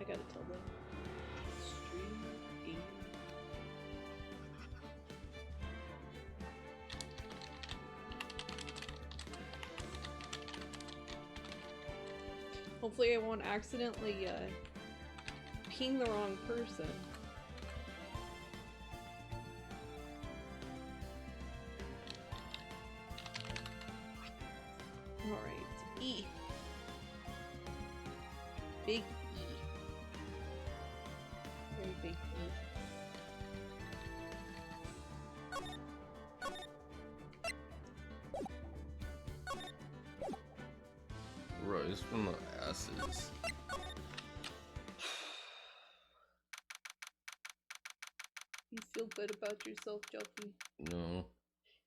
I gotta tell them. Stream game. Hopefully I won't accidentally ping the wrong person. Alright, E. Big E. Very big E. Rise from the asses. You feel good about yourself, Jelky? No.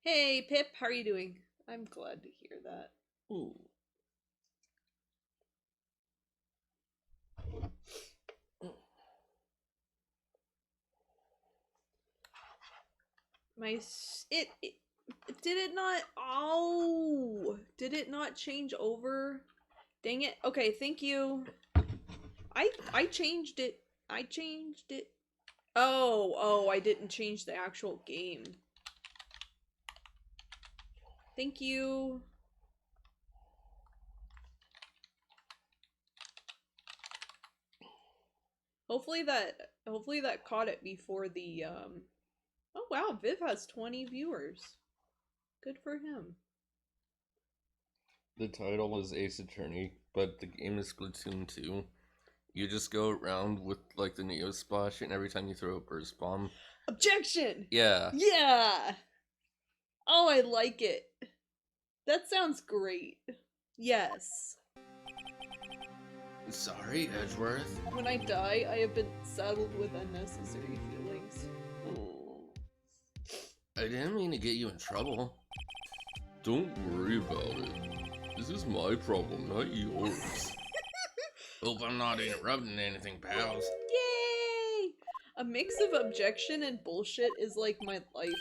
Hey, Pip, how are you doing? I'm glad to hear that. Ooh. Did it not? Oh, did it not change over? Dang it. Okay, thank you. I changed it. I changed it. Oh, I didn't change the actual game. Thank you. Hopefully that caught it before the Oh wow, Viv has 20 viewers. Good for him. The title is Ace Attorney, but the game is Splatoon 2. You just go around with like the Neo Splash, and every time you throw a burst bomb. Objection! Yeah. Yeah! Oh, I like it. That sounds great. Yes. Sorry, Edgeworth. When I die, I have been saddled with unnecessary feelings. I didn't mean to get you in trouble. Don't worry about it. This is my problem, not yours. Hope I'm not interrupting anything, pals. Yay! A mix of objection and bullshit is like my life.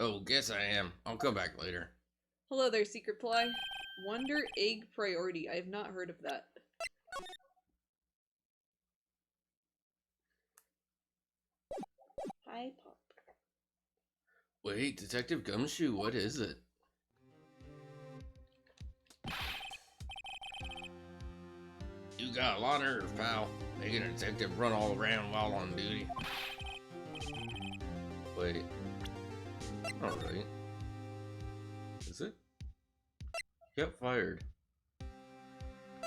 Oh, guess I am. I'll come back later. Hello there, Secret Ply. Wonder Egg Priority. I have not heard of that. Hi, Pop. Wait, Detective Gumshoe, what is it? You got a lot of nerve, pal. Making a detective run all around while on duty. Wait. Alright. Is it? Get fired.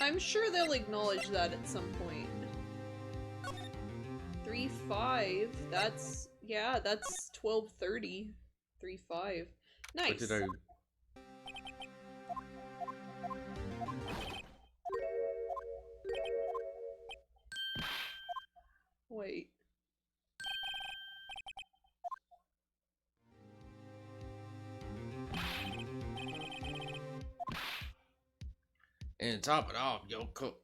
I'm sure they'll acknowledge that at some point. 3-5. That's, yeah, that's 12:30. 3-5. Nice. What did I... Wait. And to top it off,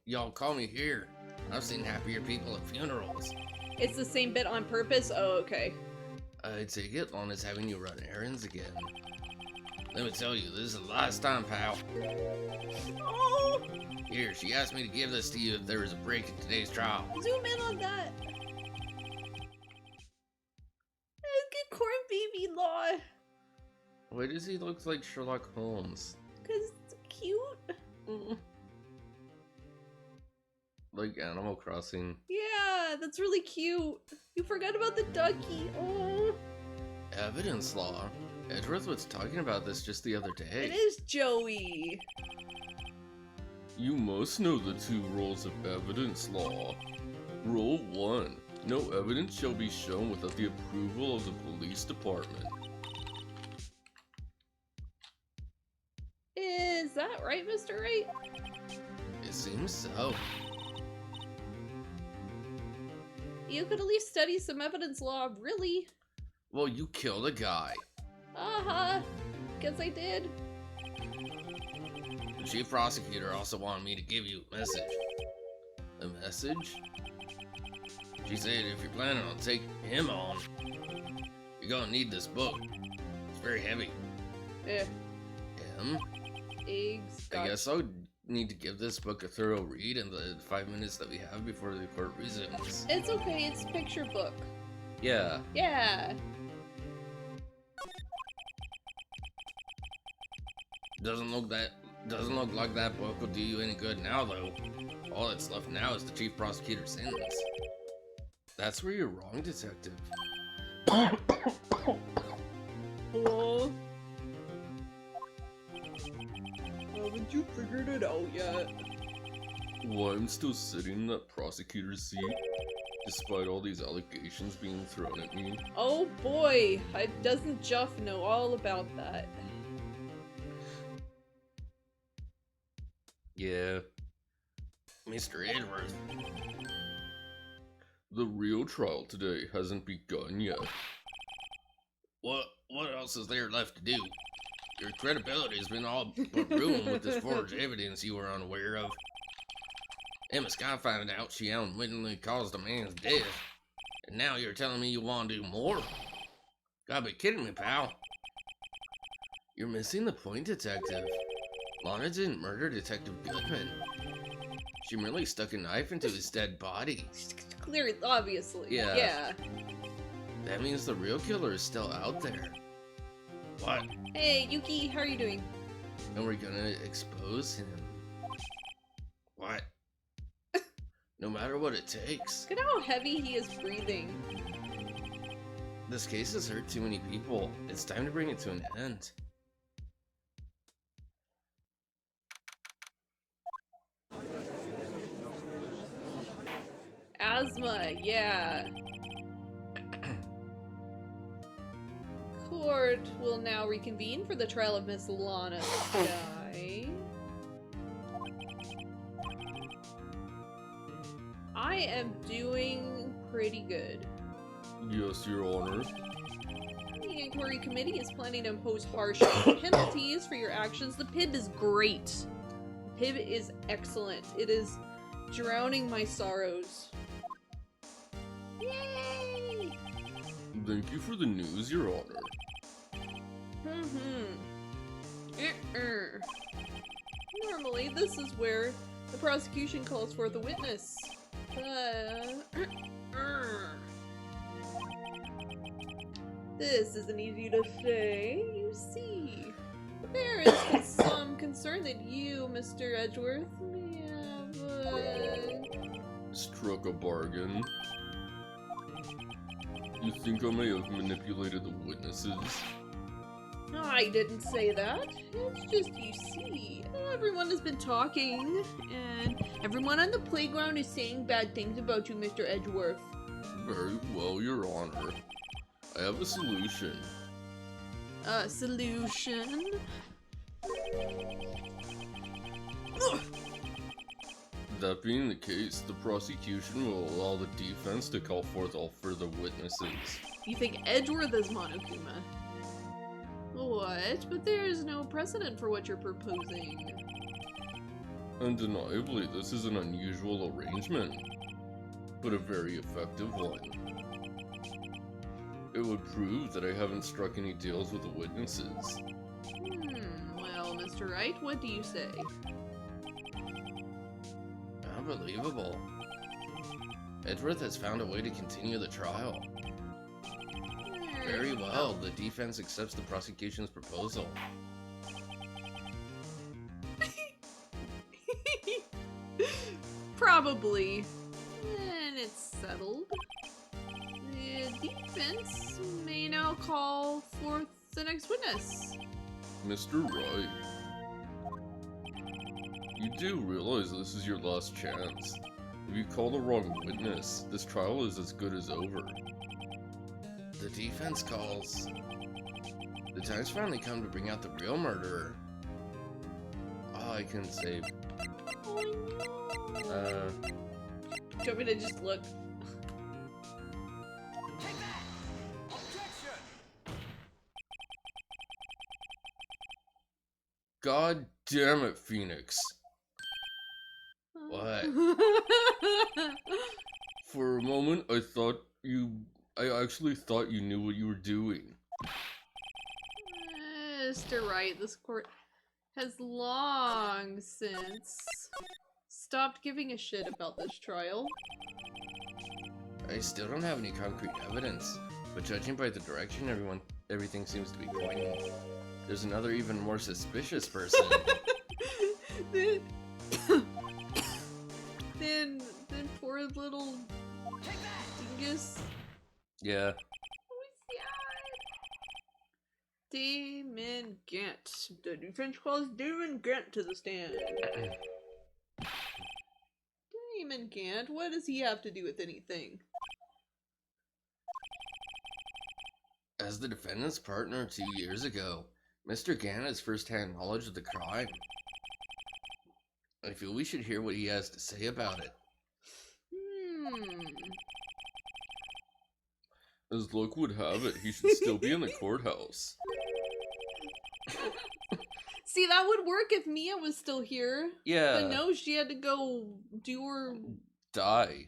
y'all call me here. I've seen happier people at funerals. It's the same bit on purpose? Oh, okay. I take it Lana's having you run errands again. Let me tell you, this is the last time, pal. Oh! Here, she asked me to give this to you if there was a break in today's trial. Zoom in on that. Good corn baby law. Why does he look like Sherlock Holmes? Cause it's cute. Like Animal Crossing. Yeah, that's really cute. You forgot about the ducky. Oh. Evidence law? Edgeworth was talking about this just the other day. It is Joey. You must know the 2 rules of evidence law. Rule 1. No evidence shall be shown without the approval of the police department. Is that right, Mr. Wright? It seems so. You could at least study some evidence law, really. Well, you killed a guy. Uh-huh. Guess I did. The chief prosecutor also wanted me to give you a message. A message? She said if you're planning on taking him on, you're gonna need this book. It's very heavy. Eh. Him? Eggs. I guess so. need to give this book a thorough read in the 5 minutes that we have before the court resumes. It's okay, it's a picture book. Yeah. Yeah. Doesn't look like that book will do you any good now, though. All that's left now is the chief prosecutor's sentence. That's where you're wrong, detective. Oh. Haven't you figured it out yet? Why I'm still sitting in that prosecutor's seat, despite all these allegations being thrown at me. Oh boy, doesn't Jeff know all about that? Yeah. Mr. Edwards. The real trial today hasn't begun yet. What else is there left to do? Your credibility has been all but ruined with this forged evidence you were unaware of. Emma Scott found out she unwittingly caused a man's death. And now you're telling me you want to do more? Gotta be kidding me, pal. You're missing the point, detective. Lana didn't murder Detective Goodman. She merely stuck a knife into his dead body. Clearly, obviously. Yeah. That means the real killer is still out there. What? Hey, Yuki, how are you doing? And we're gonna expose him. What? No matter what it takes. Look at how heavy he is breathing. This case has hurt too many people. It's time to bring it to an end. Asthma, yeah. Court will now reconvene for the trial of Miss Lana Sky. I am doing pretty good. Yes, Your Honor. The inquiry committee is planning to impose harsh penalties for your actions. The PIB is great. The PIB is excellent. It is drowning my sorrows. Yay! Thank you for the news, Your Honor. Normally, this is where the prosecution calls forth a witness. This isn't easy to say, you see. There is some concern that you, Mr. Edgeworth, may have, Struck a bargain. You think I may have manipulated the witnesses? I didn't say that. It's just, you see, everyone has been talking, and everyone on the playground is saying bad things about you, Mr. Edgeworth. Very well, Your Honor. I have a solution. Solution? That being the case, the prosecution will allow the defense to call forth all further witnesses. You think Edgeworth is Monokuma? What? But there is no precedent for what you're proposing. Undeniably, this is an unusual arrangement, but a very effective one. It would prove that I haven't struck any deals with the witnesses. Well, Mr. Wright, what do you say? Unbelievable. Edgeworth has found a way to continue the trial. Very well, the defense accepts the prosecution's proposal. Probably. And it's settled. The defense may now call forth the next witness. Mr. Wright, you do realize this is your last chance. If you call the wrong witness, this trial is as good as over. The defense calls. The time's finally come to bring out the real murderer. All I can say. Oh no. Do you want me to just look? Take that! Objection! God damn it, Phoenix. What? For a moment, I actually thought you knew what you were doing. Mr. Wright, this court has long since stopped giving a shit about this trial. I still don't have any concrete evidence, but judging by the direction everything seems to be pointing, there's another even more suspicious person. then poor little dingus. Yeah. Damon Gant. The new French calls Damon Gant to the stand. Damon Gant? What does he have to do with anything? As the defendant's partner 2 years ago, Mr. Gant has first-hand knowledge of the crime. I feel we should hear what he has to say about it. As luck would have it, he should still be in the courthouse. See, that would work if Mia was still here. Yeah. But no, she had to go Die.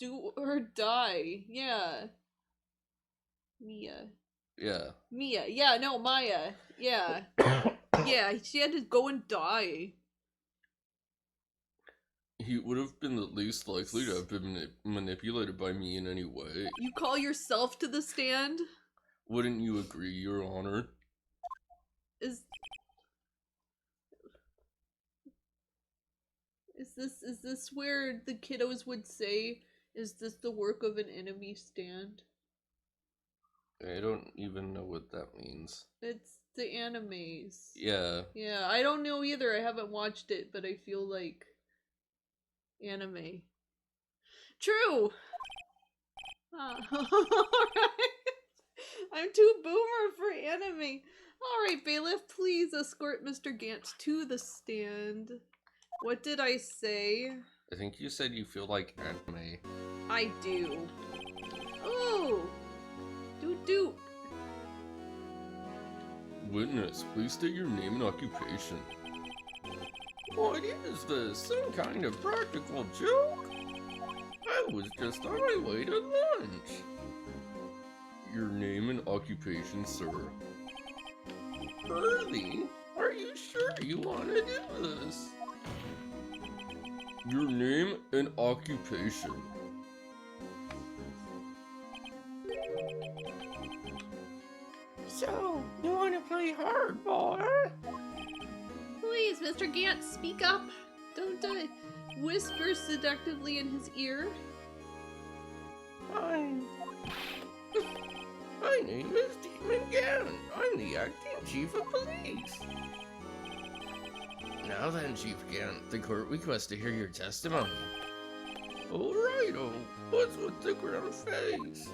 do her die. Yeah. Mia. Yeah. Mia. Yeah, no, Maya. Yeah. Yeah, she had to go and die. He would have been the least likely to have been manipulated by me in any way. You call yourself to the stand? Wouldn't you agree, Your Honor? Is this where the kiddos would say, is this the work of an enemy stand? I don't even know what that means. It's the animes. Yeah. Yeah, I don't know either. I haven't watched it, but I feel like anime. True! Alright. I'm too boomer for anime. Alright, bailiff, please escort Mr. Gant to the stand. What did I say? I think you said you feel like anime. I do. Ooh! Doot doot. Witness, please state your name and occupation. What is this? Some kind of practical joke? I was just on my way to lunch. Your name and occupation, sir. Early? Are you sure you want to do this? Your name and occupation. So, you want to play hardball, huh? Please, Mr. Gant, speak up. Don't whisper seductively in his ear. Fine. My name is Demon Gant. I'm the acting chief of police. Now then, Chief Gant, the court requests to hear your testimony. Alrighto, what's with the grim face?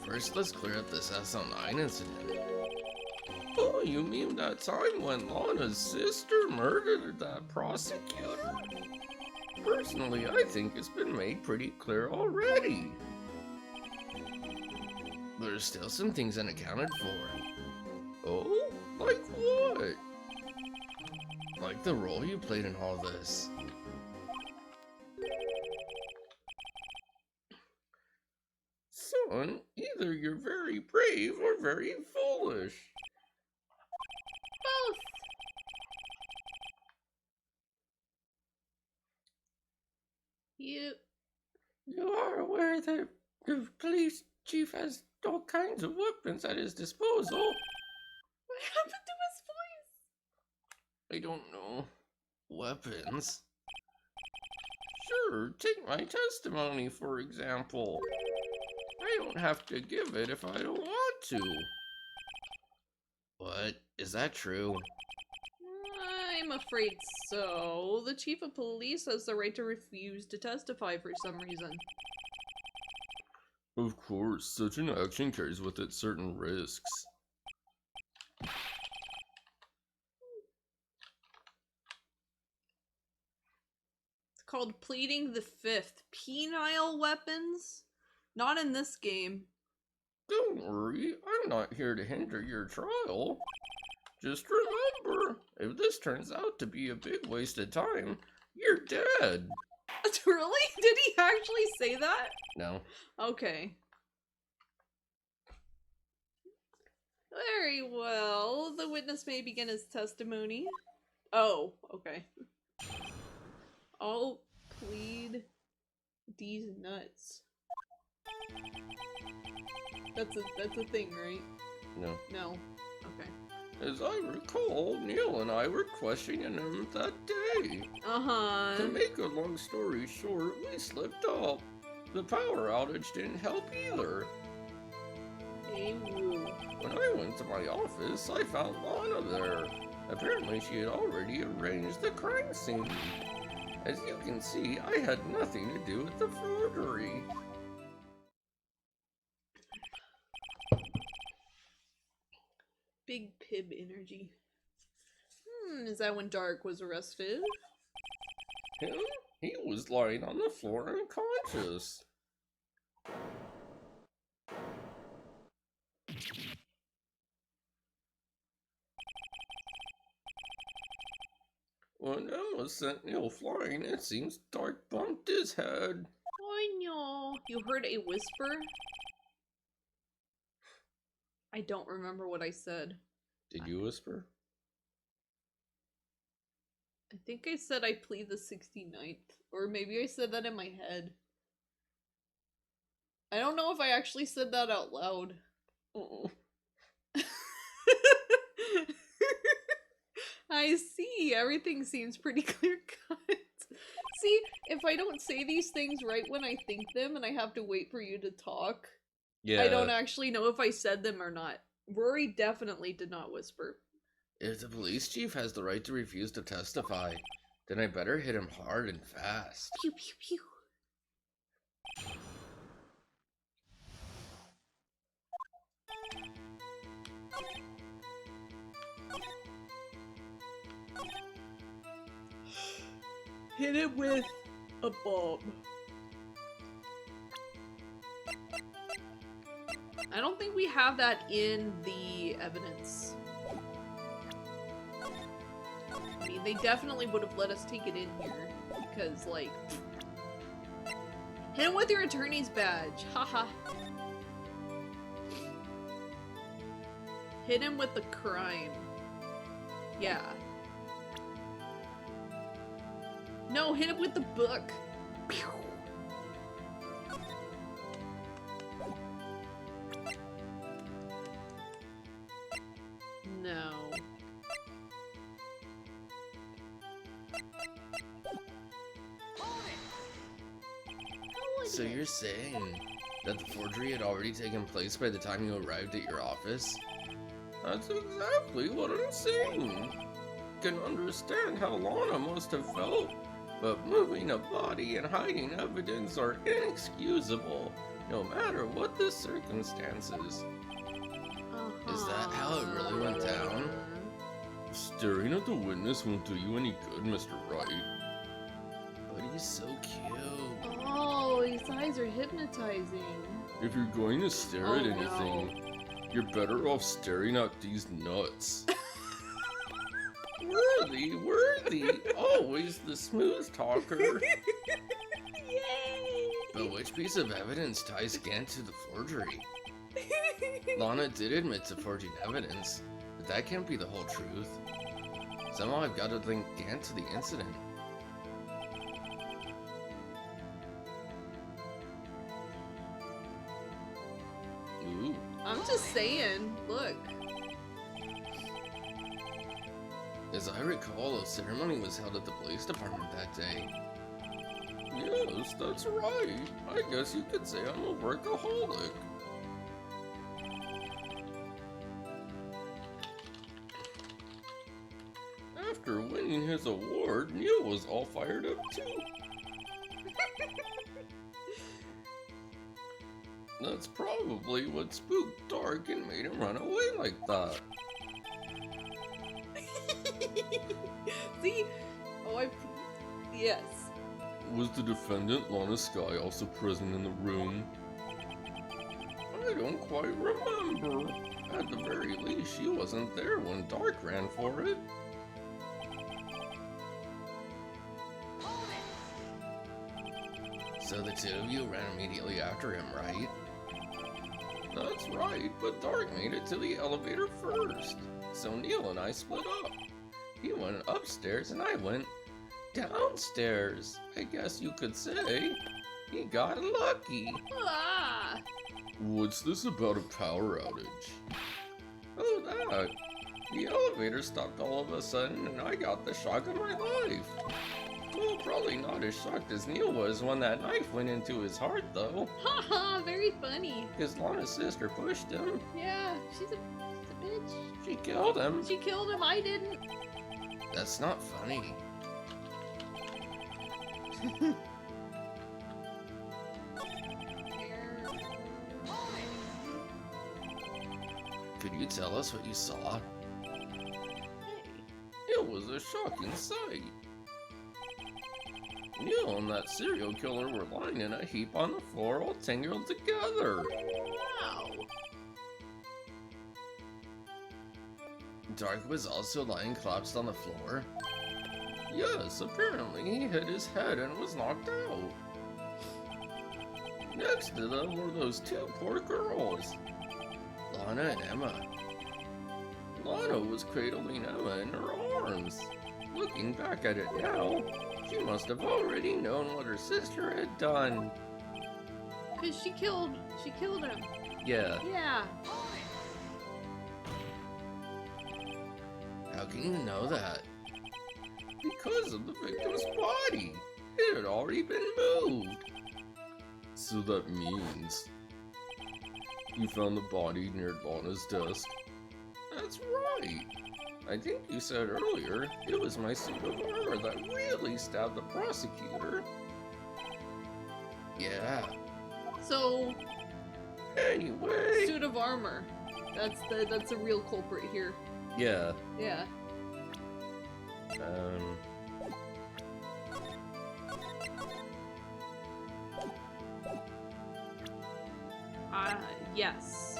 First, let's clear up this SL9 incident. Oh, you mean that time when Lana's sister murdered that prosecutor? Personally, I think it's been made pretty clear already. There's still some things unaccounted for. Oh? Like what? Like the role you played in all this. Son, either you're very brave or very foolish. Both. You are aware that the police chief has all kinds of weapons at his disposal. What happened to his voice? I don't know. Weapons? Sure, take my testimony, for example. I don't have to give it if I don't want to. What? Is that true? I'm afraid so. The chief of police has the right to refuse to testify for some reason. Of course, such an action carries with it certain risks. It's called pleading the fifth. Penile weapons? Not in this game. Don't worry, I'm not here to hinder your trial. Just remember, if this turns out to be a big waste of time, you're dead. Really? Did he actually say that? No. Okay. Very well. The witness may begin his testimony. Oh, okay. I'll plead these nuts. That's a thing, right? No. No. Okay. As I recall, Neil and I were questioning him that day. Uh-huh. To make a long story short, we slipped up. The power outage didn't help either. Hey, woo. When I went to my office, I found Lana there. Apparently, she had already arranged the crime scene. As you can see, I had nothing to do with the forgery. Big Pib energy. Is that when Dark was arrested? Him? He was lying on the floor unconscious. When Emma sent Neil flying, it seems Dark bumped his head. Oh no. You heard a whisper? I don't remember what I said. Did you whisper? I think I said I plead the 69th. Or maybe I said that in my head. I don't know if I actually said that out loud. Oh. I see. Everything seems pretty clear cut. See, if I don't say these things right when I think them and I have to wait for you to talk, Yeah. I don't actually know if I said them or not. Rory definitely did not whisper. If the police chief has the right to refuse to testify, then I better hit him hard and fast. Pew pew pew. Hit it with a bomb. I don't think we have that in the evidence. I mean, they definitely would have let us take it in here. Because, like... Hit him with your attorney's badge. Haha. Hit him with the crime. Yeah. No, hit him with the book. Pew. No. So you're saying that the forgery had already taken place by the time you arrived at your office? That's exactly what I'm saying. Can understand how Lana must have felt, but moving a body and hiding evidence are inexcusable, no matter what the circumstances. Is that how it really went down? Staring at the witness won't do you any good, Mr. Wright. But he's so cute. Oh, his eyes are hypnotizing. If you're going to stare at Oh, anything, you're better off staring at these nuts. Worthy, always the smooth talker. Yay! But which piece of evidence ties Gant to the forgery? Lana did admit to forging evidence, but that can't be the whole truth. Somehow I've got to link Gant to the incident. Ooh. I'm just saying, look. As I recall, a ceremony was held at the police department that day. Yes, that's right. I guess you could say I'm a workaholic. After winning his award, Neil was all fired up too. That's probably what spooked Dark and made him run away like that. See? Oh, yes. Was the defendant, Lana Skye, also present in the room? I don't quite remember. At the very least, she wasn't there when Dark ran for it. So the two of you ran immediately after him, right? That's right, but Dark made it to the elevator first. So Neil and I split up. He went upstairs and I went downstairs. I guess you could say he got lucky. Ah! What's this about a power outage? Oh, that. The elevator stopped all of a sudden and I got the shock of my life. Well, probably not as shocked as Neil was when that knife went into his heart, though. Haha, very funny. His Lana's sister pushed him. Yeah, she's a bitch. She killed him. She killed him, I didn't. That's not funny. Could you tell us what you saw? It was a shocking sight. Neil and that serial killer were lying in a heap on the floor all tangled together. Wow. Dark was also lying collapsed on the floor. Yes, apparently he hit his head and was knocked out. Next to them were those two poor girls, Lana and Emma. Lana was cradling Emma in her arms. Looking back at it now, she must have already known what her sister had done. Cause she killed him. Yeah, Yeah. how can you know that? Because of the victim's body. It had already been moved. So that means you found the body near Lana's desk? That's right. I think you said earlier it was my suit of armor that really stabbed the prosecutor. Yeah. So Anyway. suit of armor. That's a real culprit here. Yeah. Yeah. Yes.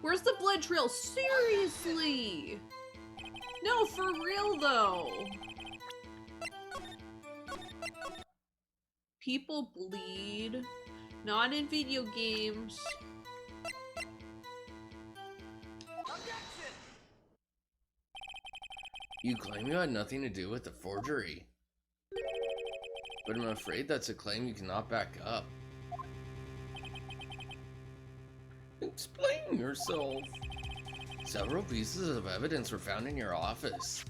Where's the blood trail? Seriously! No, for real though. People bleed. Not in video games. Objection! You claim you had nothing to do with the forgery. But I'm afraid that's a claim you cannot back up. Explain yourself. Several pieces of evidence were found in your office.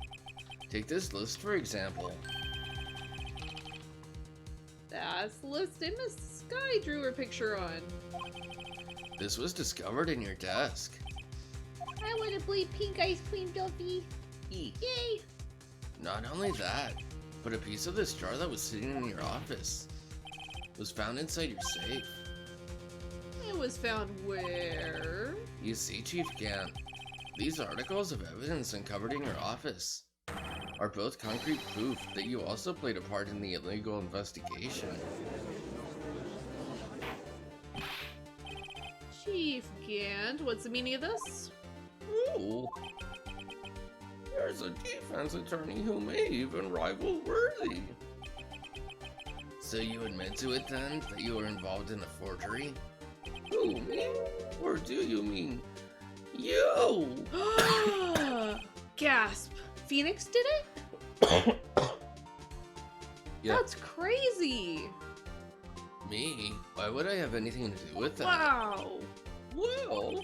Take this list for example. That's the list Miss Sky drew her picture on. This was discovered in your desk. I want to play pink ice cream, Duffy. Yay! Not only that, but a piece of this jar that was sitting in your office was found inside your safe. It was found where? You see, Chief Gant, these articles of evidence uncovered in your office are both concrete proof that you also played a part in the illegal investigation. Chief Gant, what's the meaning of this? Ooh. There's a defense attorney who may even rival Worthy. So you admit to it then, that you were involved in a forgery? Who, me? Or do you mean you? Gasp. Phoenix did it? Yeah. That's crazy. Me? Why would I have anything to do with that? Wow. Well,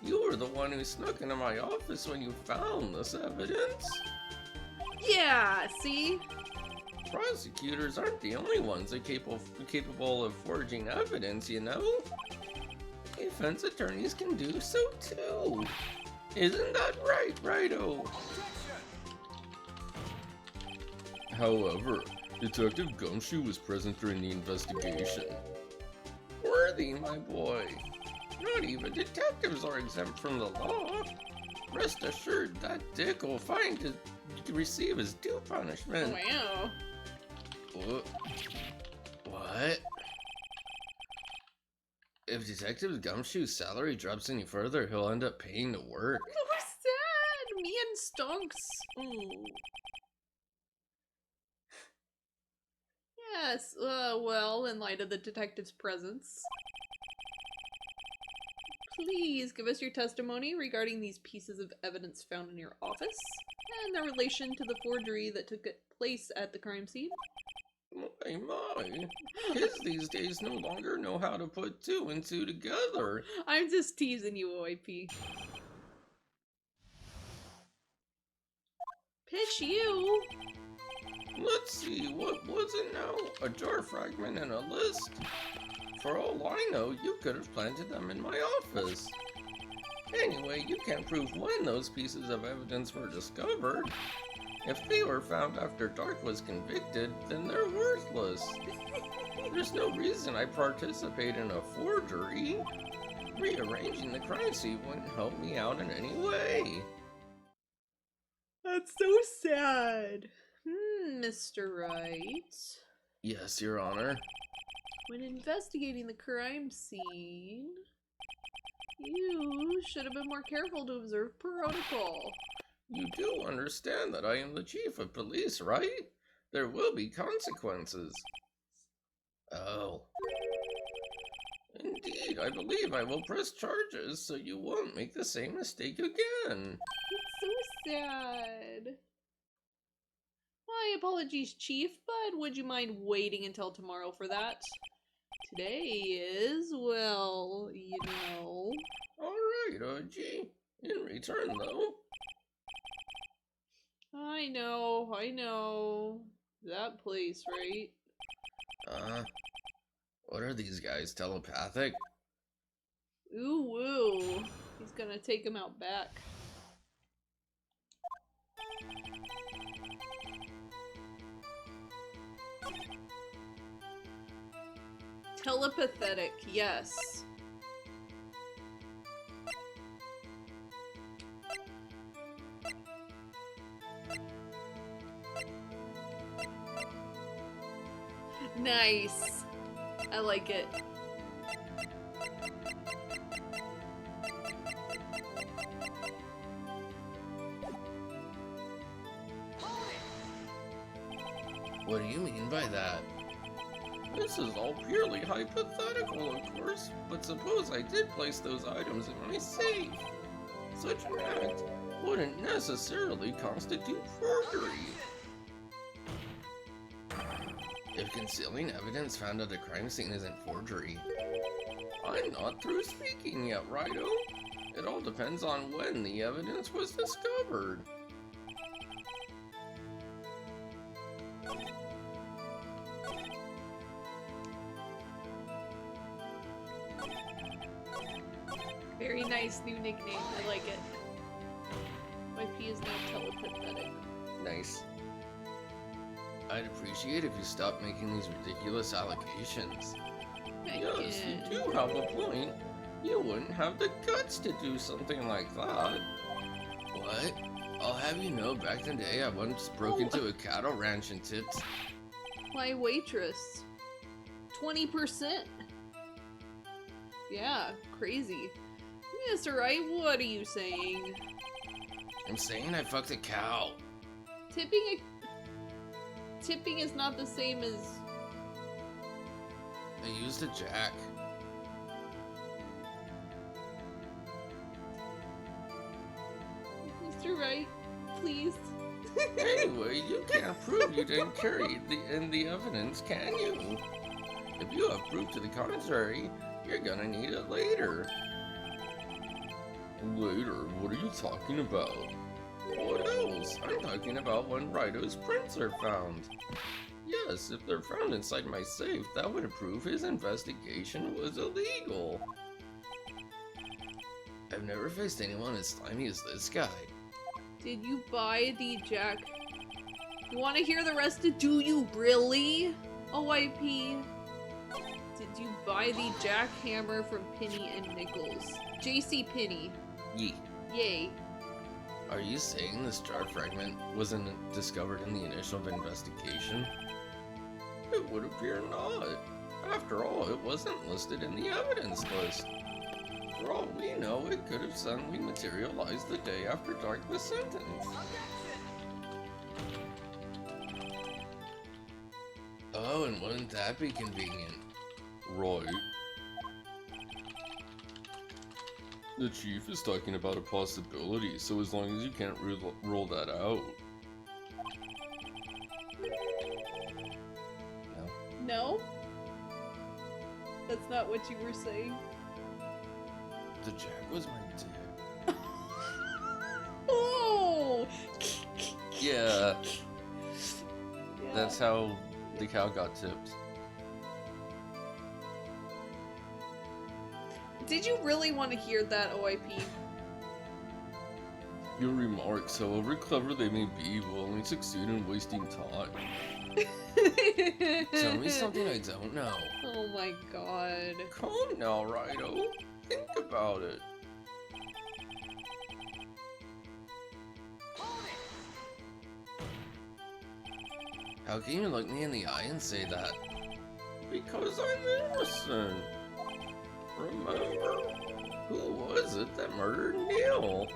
you were the one who snuck into my office when you found this evidence. Yeah, see? Prosecutors aren't the only ones that capable of forging evidence, you know? Defense attorneys can do so too. Isn't that right, Righto? Objection! However, Detective Gumshoe was present during the investigation. Worthy, my boy. Not even detectives are exempt from the law. Rest assured that Dick will find to receive his due punishment. Wow. What? If Detective Gumshoe's salary drops any further, he'll end up paying to work. So sad. stonks. Ooh. Yes, well, in light of the detective's presence. Please give us your testimony regarding these pieces of evidence found in your office and their relation to the forgery that took place at the crime scene. My. Kids these days no longer know how to put two and two together. I'm just teasing you, OIP. Pitch you! Let's see, what was it now? A jar fragment and a list? For all I know, you could have planted them in my office. Anyway, you can't prove when those pieces of evidence were discovered. If they were found after Dark was convicted, then they're worthless. There's no reason I participate in a forgery. Rearranging the crime scene wouldn't help me out in any way. That's so sad. Mr. Wright. Yes, Your Honor. When investigating the crime scene, you should have been more careful to observe protocol. You do understand that I am the chief of police, right? There will be consequences. Oh. Indeed, I believe I will press charges so you won't make the same mistake again. It's so sad. My apologies, Chief, but would you mind waiting until tomorrow for that? Today is, well, you know. Alright, G. In return, though. I know. That place, right? What are these guys, telepathic? Ooh, woo. He's gonna take him out back. Telepathetic, yes. Nice. I like it. What do you mean by that? This is all purely hypothetical, of course, but suppose I did place those items in my safe. Such an act wouldn't necessarily constitute forgery. If concealing evidence found at a crime scene isn't forgery, I'm not through speaking yet, Righto. It all depends on when the evidence was discovered. Very nice new nickname. I like it. My P is now telepathetic. Nice. I'd appreciate if you stopped making these ridiculous allegations. Yes, you do have a point. You wouldn't have the guts to do something like that. What? I'll have you know, back in the day I once broke into a cattle ranch and tipped My waitress. 20%. Yeah, crazy. Mr. Wright, what are you saying? I'm saying I fucked a cow. Tipping is not the same as... I used a jack. Mr. Wright, please. Anyway, you can't prove you didn't carry the evidence, can you? If you have proof to the contrary, you're gonna need it later. Later? What are you talking about? What else? I'm talking about when Righto's prints are found. Yes, if they're found inside my safe, that would prove his investigation was illegal. I've never faced anyone as slimy as this guy. Did you buy the jack? You want to hear the rest of do you really? OIP. Did you buy the jackhammer from Penny and Nichols? JC Penny. Yee. Yay. Are you saying this jar fragment wasn't discovered in the initial investigation? It would appear not. After all, it wasn't listed in the evidence list. For all we know, it could have suddenly materialized the day after Dark was sentenced. Oh, and wouldn't that be convenient? Right. The chief is talking about a possibility, so as long as you can't rule that out. No. No? That's not what you were saying. The Jack was my dad. Oh! Yeah, Yeah. that's how the cow got tipped. Did you really want to hear that, OIP? Your remarks, however clever they may be, will only succeed in wasting time. Tell me something I don't know. Oh my god. Calm now, Righto. Think about it. How can you look me in the eye and say that? Because I'm innocent. Remember? Who was it that murdered Neil?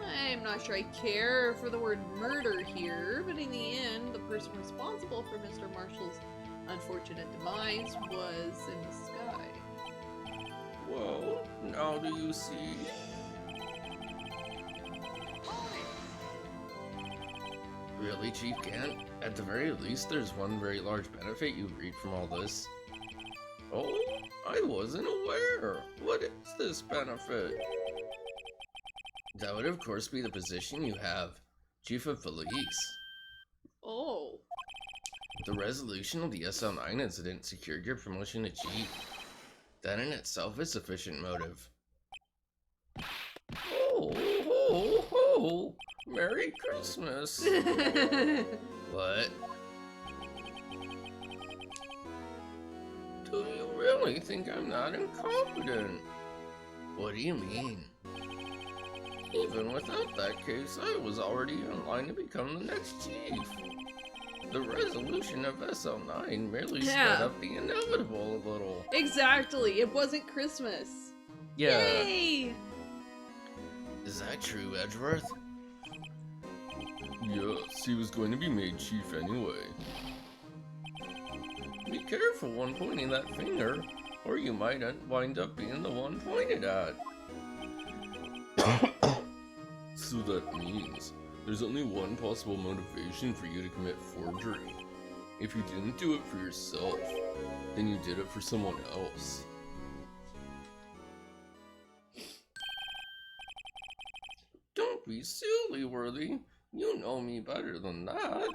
I'm not sure I care for the word murder here, but in the end, the person responsible for Mr. Marshall's unfortunate demise was in the sky. Well, now do you see? Really, Chief Gant? At the very least, there's one very large benefit you reap from all this. Oh, I wasn't aware. What is this benefit? That would of course be the position you have, Chief of Police. Oh. The resolution of the SL9 incident secured your promotion to Chief. That in itself is sufficient motive. Oh, ho, ho! Merry Christmas! What? Do you really think I'm not incompetent? What do you mean? Even without that case, I was already in line to become the next chief. The resolution of SL9 merely sped up the inevitable a little. Exactly, it wasn't Christmas. Yeah. Yay! Is that true, Edgeworth? Yes, he was going to be made chief anyway. Be careful when pointing that finger, or you might wind up being the one pointed at. So that means there's only one possible motivation for you to commit forgery. If you didn't do it for yourself, then you did it for someone else. Don't be silly, Worthy. You know me better than that.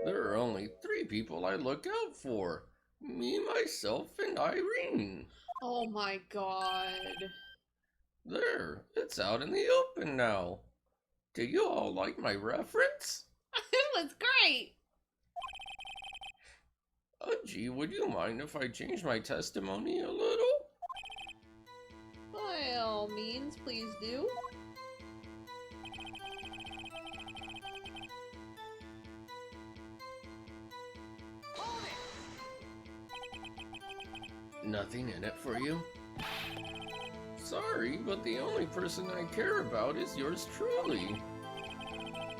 There are only 3 people I look out for. Me, myself, and Irene. Oh my god. There, it's out in the open now. Do you all like my reference? It was great! Gee, would you mind if I change my testimony a little? By all means, please do. Nothing in it for you? Sorry, but the only person I care about is yours truly.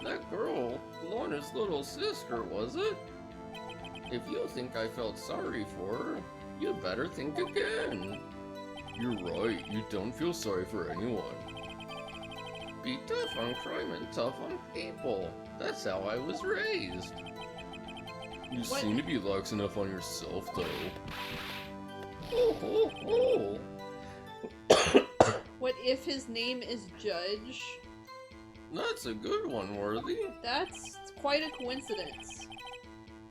That girl, Lorna's little sister, was it? If you think I felt sorry for her, you better think again. You're right, you don't feel sorry for anyone. Be tough on crime and tough on people. That's how I was raised. You seem to be lax enough on yourself, though. Oh, oh, oh. What if his name is Judge? That's a good one, Worthy. That's quite a coincidence.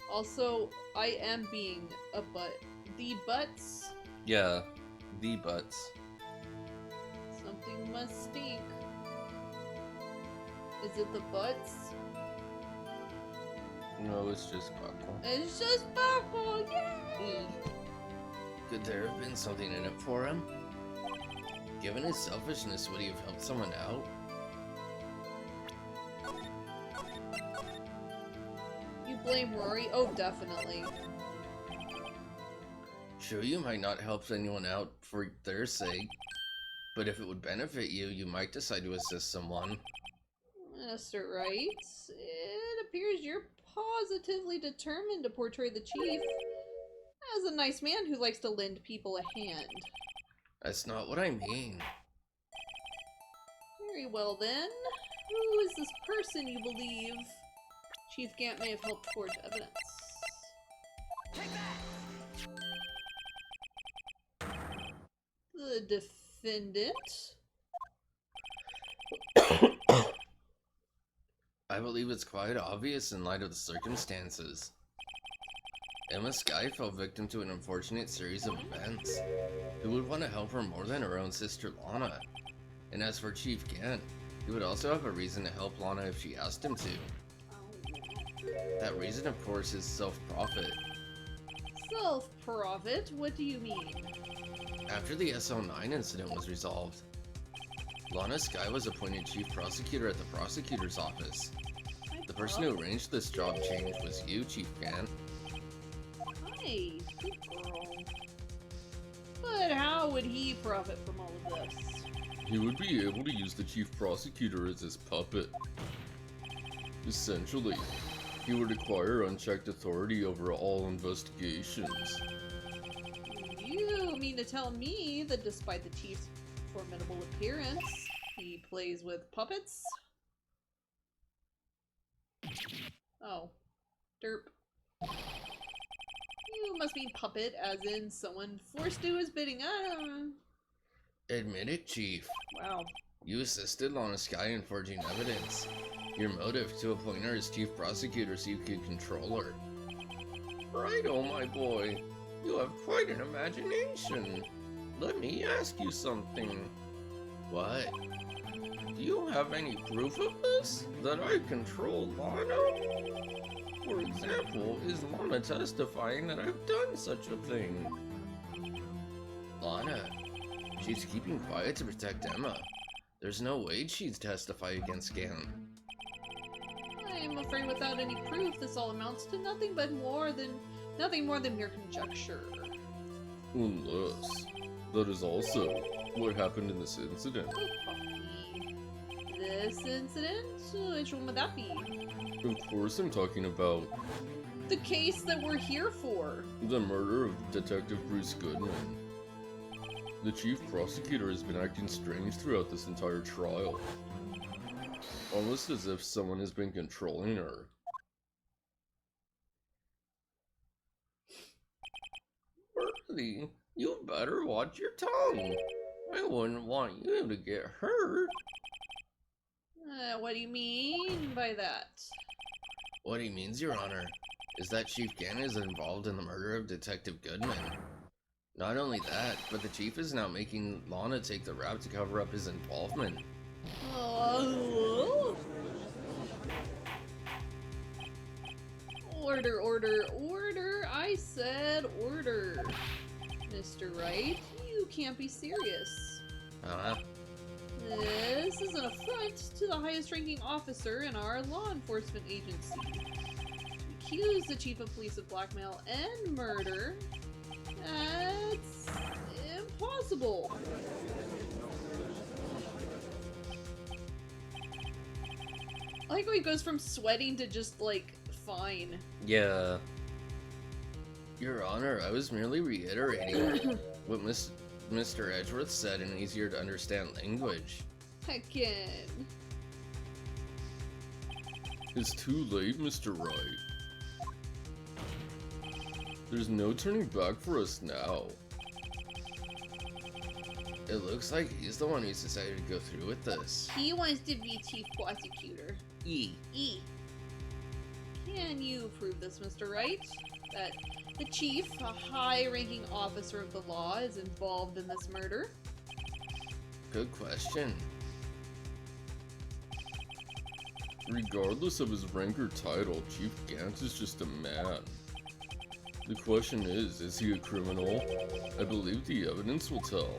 Also, I am being a butt. The butts? Yeah, the butts. Something must stink. Is it the butts? No, it's just Buckle. It's just Buckle, yay! Could there have been something in it for him? Given his selfishness, would he have helped someone out? You blame Rory? Oh, definitely. Sure, you might not help anyone out for their sake, but if it would benefit you, you might decide to assist someone. Mr. Wright, it appears you're positively determined to portray the chief as a nice man who likes to lend people a hand. That's not what I mean. Very well then. Who is this person you believe Chief Gant may have helped forge evidence? Take that! The defendant? I believe it's quite obvious in light of the circumstances. Emma Skye fell victim to an unfortunate series of events. Who would want to help her more than her own sister Lana? And as for Chief Gant, he would also have a reason to help Lana if she asked him to. That reason, of course, is self-profit. Self-profit? What do you mean? After the SO9 incident was resolved, Lana Skye was appointed chief prosecutor at the prosecutor's office. The person who arranged this job change was you, Chief Gant. Hi, good girl. But how would he profit from all of this? He would be able to use the chief prosecutor as his puppet. Essentially, he would acquire unchecked authority over all investigations. You mean to tell me that despite the chief's formidable appearance, he plays with puppets? Oh. Derp. You must mean puppet as in someone forced to do his bidding. Admit it, Chief. Wow. You assisted Lana Skye in forging evidence. Your motive to appoint her as chief prosecutor so you could control her. Right, oh my boy. You have quite an imagination. Let me ask you something. What? Do you have any proof of this? That I control Lana? For example, is Lana testifying that I've done such a thing? Lana? She's keeping quiet to protect Emma. There's no way she'd testify against Gant. I'm afraid without any proof, this all amounts to nothing more than mere conjecture. Unless that is also what happened in this incident. Oh, puppy. This incident? Which one would that be? Of course I'm talking about The case that we're here for. the murder of Detective Bruce Goodman. The chief prosecutor has been acting strange throughout this entire trial. Almost as if someone has been controlling her. Worthy, you better watch your tongue. I wouldn't want you to get hurt. What do you mean by that? What he means, Your Honor, is that Chief Gant is involved in the murder of Detective Goodman. Not only that, but the chief is now making Lana take the rap to cover up his involvement. Oh. Order, order, order! I said order! Mr. Wright, you can't be serious. Huh? This is an affront to the highest ranking officer in our law enforcement agency. To accuse the chief of police of blackmail and murder? That's impossible. I like how he goes from sweating to just like, fine. Yeah. Your Honor, I was merely reiterating what Mr. Edgeworth said in easier to understand language. Again. It's too late, Mr. Wright. There's no turning back for us now. It looks like he's the one who's decided to go through with this. He wants to be chief prosecutor. E. Can you prove this, Mr. Wright? That the chief, a high-ranking officer of the law, is involved in this murder? Good question. Regardless of his rank or title, Chief Gant is just a man. The question is he a criminal? I believe the evidence will tell.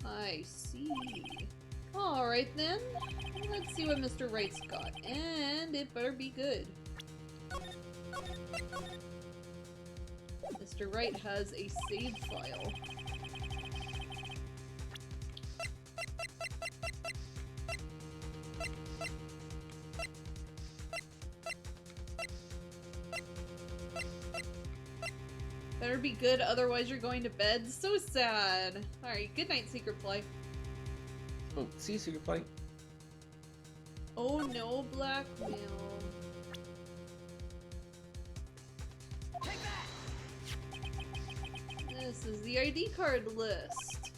I see. Alright then. Let's see what Mr. Wright's got. And it better be good. Mr. Wright has a save file. Better be good, otherwise you're going to bed. So sad. Alright, good night, Secret Play. Oh, see you, Secret Play. Oh no, blackmail. Take that! This is the ID card list.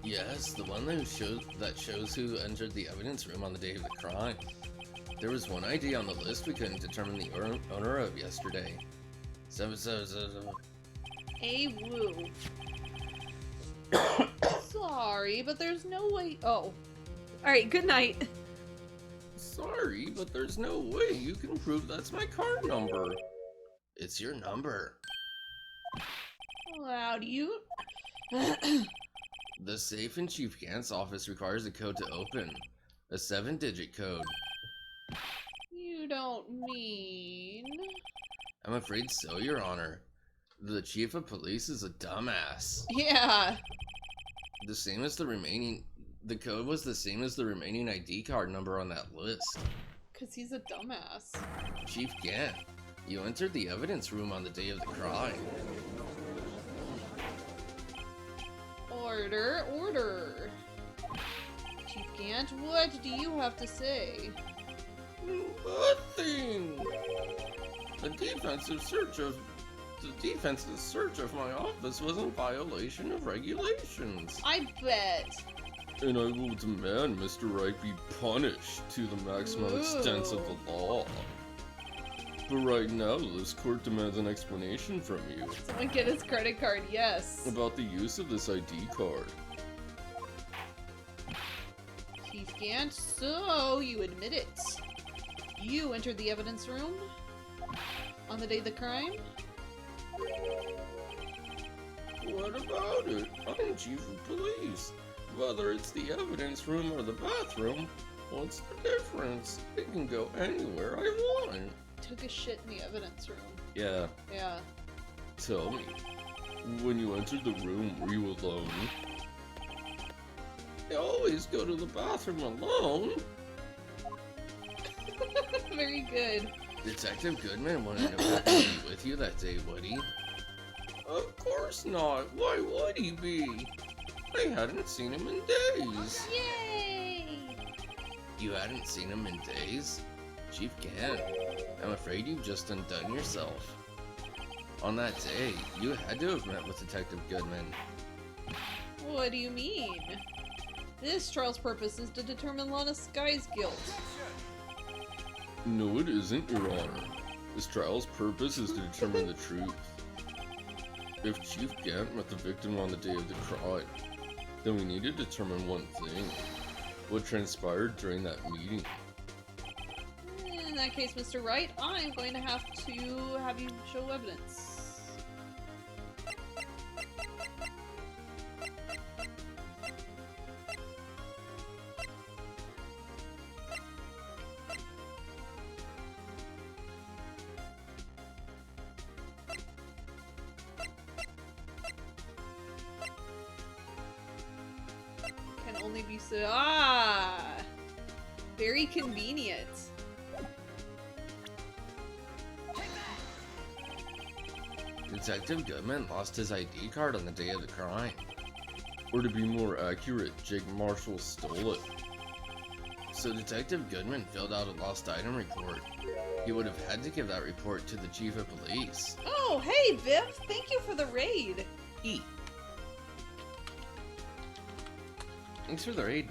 Yes, the one that shows who entered the evidence room on the day of the crime. There was one ID on the list we couldn't determine the owner of yesterday. 777. A woo. Sorry, but there's no way. Oh. Alright, good night. Sorry, but there's no way you can prove that's my card number. It's your number. How do you? The safe in Chief Gant's office requires a code to open. A 7-digit code. You don't mean... I'm afraid so, Your Honor. The Chief of Police is a dumbass. Yeah. The same as the remaining... The code was the same as the remaining ID card number on that list. Because he's a dumbass. Chief Gant, you entered the evidence room on the day of the crime. Order, order. Chief Gant, what do you have to say? Nothing! The defensive search of my office was in violation of regulations. I bet. And I will demand Mr. Wright be punished to the maximum extent of the law. But right now, this court demands an explanation from you. Someone get his credit card, yes. About the use of this ID card. Chief Gant, so you admit it. You entered the evidence room on the day of the crime? What about it? I'm Chief of Police. Whether it's the evidence room or the bathroom, what's the difference? I can go anywhere I want. Took a shit in the evidence room. Yeah, Yeah. tell me, when you entered the room, were you alone? I always go to the bathroom alone. Very good. Detective Goodman wouldn't have happened to be with you that day, would he? Of course not. Why would he be? I hadn't seen him in days. Yay! You hadn't seen him in days? Chief Gant, I'm afraid you've just undone yourself. On that day, you had to have met with Detective Goodman. What do you mean? This trial's purpose is to determine Lana Sky's guilt. No, it isn't, Your Honor. This trial's purpose is to determine the truth. If Chief Gant met the victim on the day of the crime, then we need to determine one thing. What transpired during that meeting? In that case, Mr. Wright, I'm going to have you show evidence. Can only be so. Very convenient. Detective Goodman lost his ID card on the day of the crime. Or to be more accurate, Jake Marshall stole it. So Detective Goodman filled out a lost item report. He would have had to give that report to the Chief of Police. Oh, hey, Viv! Thank you for the raid! E. Thanks for the raid.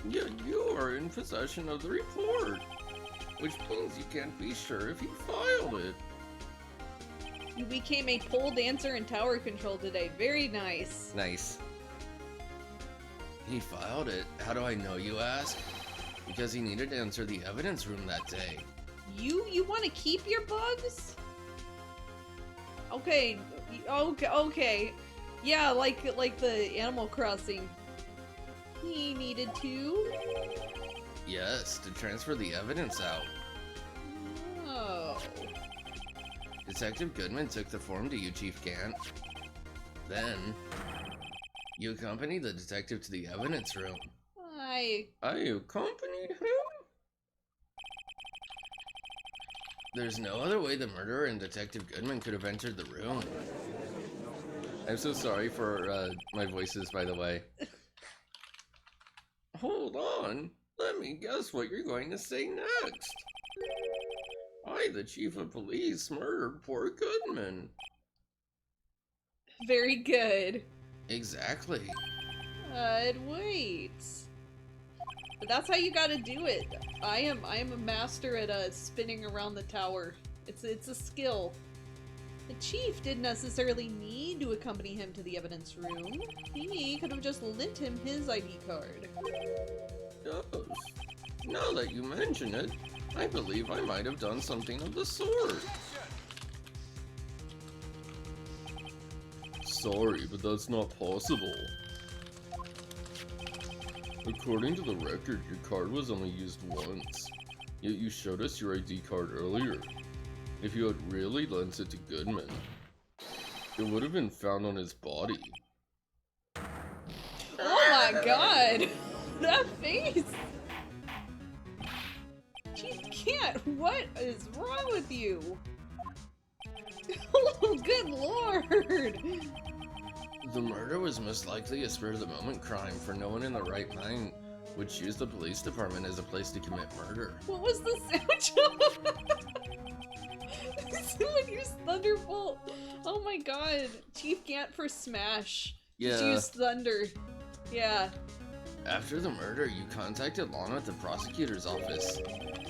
Yeah, you are in possession of the report. Which means you can't be sure if you filed it. You became a pole dancer in tower control today. Very nice. Nice. He filed it. How do I know, you ask? Because he needed to enter the evidence room that day. You want to keep your bugs? Okay, okay. Yeah, like the Animal Crossing. He needed to. Yes, to transfer the evidence out. Oh. Detective Goodman took the form to you, Chief Gant. Then, you accompanied the detective to the evidence room. I accompanied him? There's no other way the murderer and Detective Goodman could have entered the room. I'm so sorry for my voices, by the way. Hold on. Let me guess what you're going to say next. I, the chief of police, murdered poor Goodman. very good. Exactly. Wait. But that's how you gotta do it. I am a master at spinning around the tower. It's a skill. The chief didn't necessarily need to accompany him to the evidence room. He could have just lent him his ID card. Yes. Now that you mention it, I believe I might have done something of the sort. Sorry, but that's not possible. According to the record, your card was only used once, yet you showed us your ID card earlier. If you had really lent it to Goodman, it would have been found on his body. Oh my god! That face! Chief Cat, what is wrong with you? Oh, good lord! The murder was most likely a spur-of-the-moment crime, for no one in the right mind would choose the police department as a place to commit murder. What was the sound? Someone used Thunderbolt. Oh my god. Chief Gant for Smash. Just Yeah. use Thunder. Yeah. After the murder, you contacted Lana at the prosecutor's office.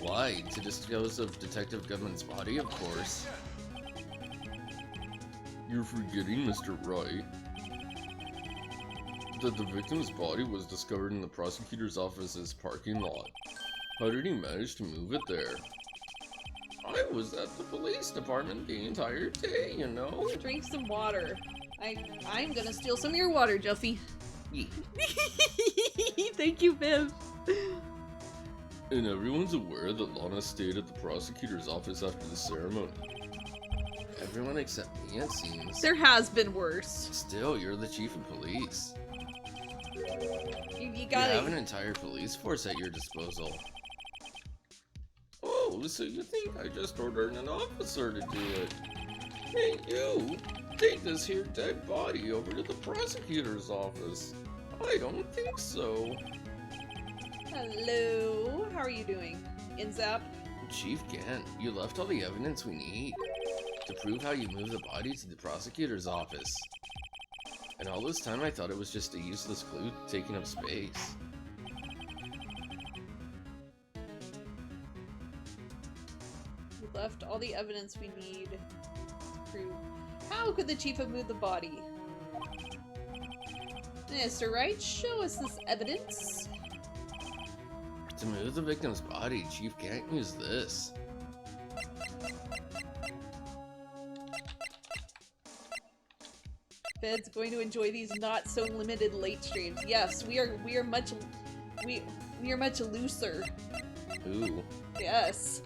Why? To dispose of Detective Goodman's body, of course. You're forgetting, Mr. Wright, that the victim's body was discovered in the prosecutor's office's parking lot. How did he manage to move it there? I was at the police department the entire day, you know? Drink some water. I'm gonna steal some of your water, Jeffy. Yeah. Thank you, Viv. And everyone's aware that Lana stayed at the prosecutor's office after the ceremony. Everyone except me, it seems. There has been worse. Still, you're the chief of police. You You gotta. have an entire police force at your disposal. Oh, so you think I just ordered an officer to do it? Hey, you! Take this here dead body over to the prosecutor's office. I don't think so. Hello. How are you doing? Inzap? Chief Gant, you left all the evidence we need to prove how you moved the body to the prosecutor's office. And all this time I thought it was just a useless clue taking up space. We left all the evidence we need to prove. How could the chief have moved the body? Mr. Wright, show us this evidence. To move the victim's body, Chief Gant used this. Fed's going to enjoy these not so limited late streams. Yes, we are much looser. Ooh. Yes.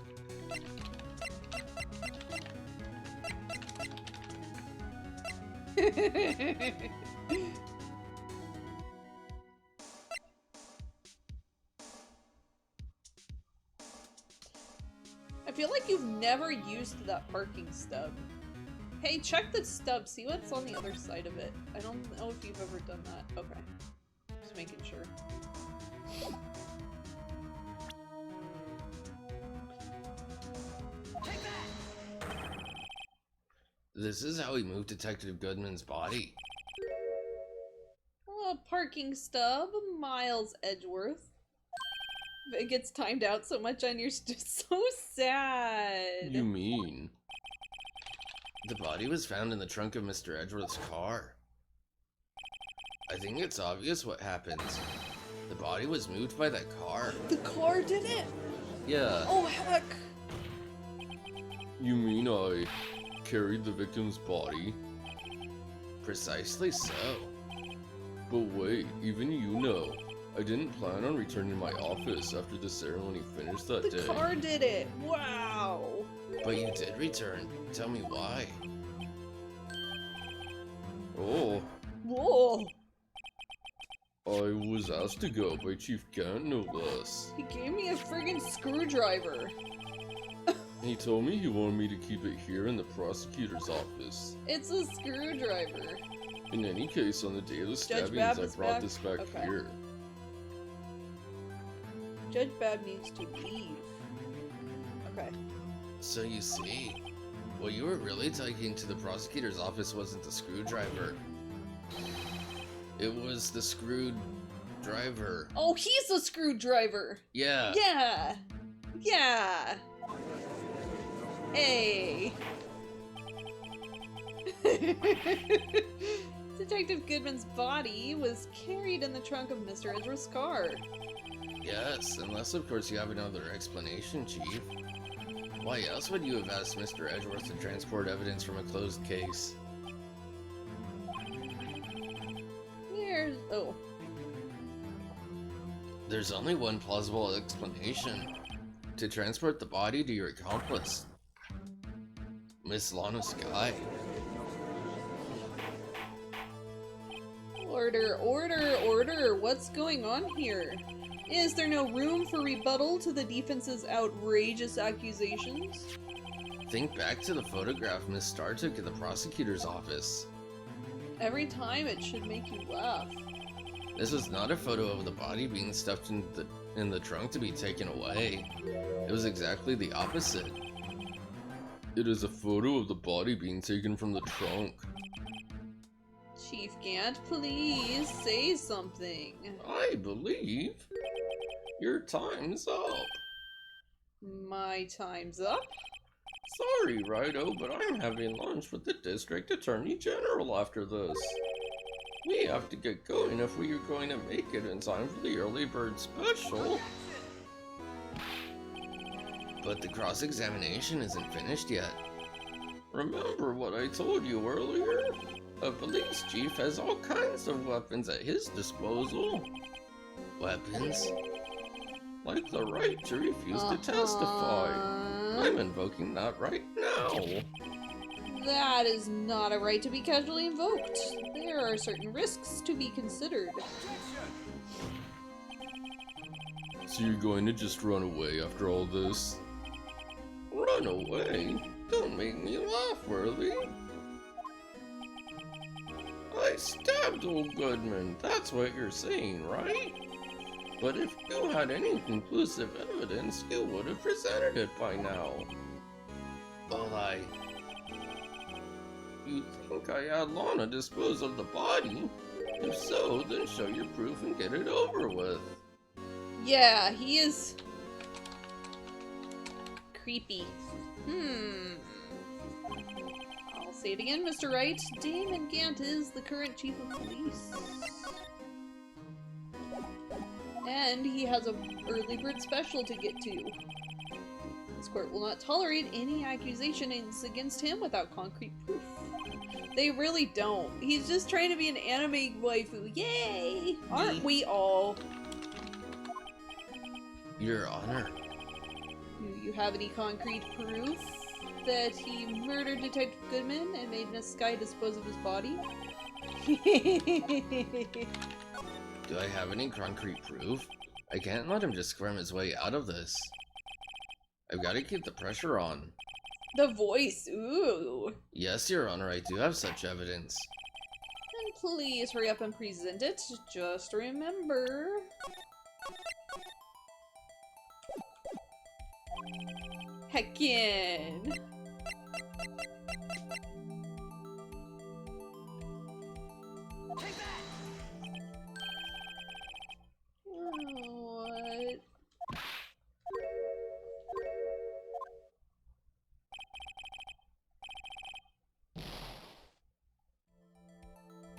I feel like you've never used that parking stub. Hey, check the stub, see what's on the other side of it. I don't know if you've ever done that. Okay. Just making sure. Take that! This is how he moved Detective Goodman's body. Oh, parking stub, Miles Edgeworth. It gets timed out so much on your so sad. You mean? The body was found in the trunk of Mr. Edgeworth's car. I think it's obvious what happened. The body was moved by that car. The car did it? Yeah. Oh, heck. You mean I carried the victim's body? Precisely so. But wait, even you know, I didn't plan on returning to my office after the ceremony finished that day. The car did it. Wow. But you did return. Tell me why. Oh, Whoa! I was asked to go by Chief Gant, no less. He gave me a friggin' screwdriver. He told me he wanted me to keep it here in the prosecutor's office. It's a screwdriver. In any case, on the day of the Judge stabbings, Babb I is brought back? this back Okay. here. Judge Babb needs to leave. Okay. So you see, what you were really taking to the prosecutor's office wasn't the screwdriver. It was the screwed driver. Oh, he's a screwdriver! Yeah. Yeah! Yeah! Hey! Detective Goodman's body was carried in the trunk of Mr. Edgeworth's car. Yes, unless of course you have another explanation, Chief. Why else would you have asked Mr. Edgeworth to transport evidence from a closed case? Here's... oh. There's only one plausible explanation. To transport the body to your accomplice, Miss Lana Skye. Order, order, order! What's going on here? Is there no room for rebuttal to the defense's outrageous accusations? Think back to the photograph Miss Starr took at the prosecutor's office. Every time it should make you laugh. This is not a photo of the body being stuffed in the trunk to be taken away. It was exactly the opposite. It is a photo of the body being taken from the trunk. Chief Gant, please say something. I believe your time's up. My time's up? Sorry, Righto, but I'm having lunch with the District Attorney General after this. We have to get going if we are going to make it in time for the early bird special. But the cross-examination isn't finished yet. Remember what I told you earlier? A police chief has all kinds of weapons at his disposal. Weapons? Like the right to refuse to testify. I'm invoking that right now. That is not a right to be casually invoked. There are certain risks to be considered. So you're going to just run away after all this? Run away? Don't make me laugh, Worthy. I stabbed old Goodman, that's what you're saying, right? But if you had any conclusive evidence, you would have presented it by now. Well, you think I had Lana dispose of the body? If so, then show your proof and get it over with. Yeah, he is... creepy. I'll say it again, Mr. Wright. Damon Gant is the current chief of police. And he has a early bird special to get to. This court will not tolerate any accusations against him without concrete proof. They really don't. He's just trying to be an anime waifu. Yay! Aren't we all? Your Honor. Do you have any concrete proof that he murdered Detective Goodman and made Miss Skye dispose of his body? Do I have any concrete proof? I can't let him just squirm his way out of this. I've got to keep the pressure on. The voice, ooh. Yes, Your Honor, I do have such evidence. Then please hurry up and present it. Just remember... Heckin! What?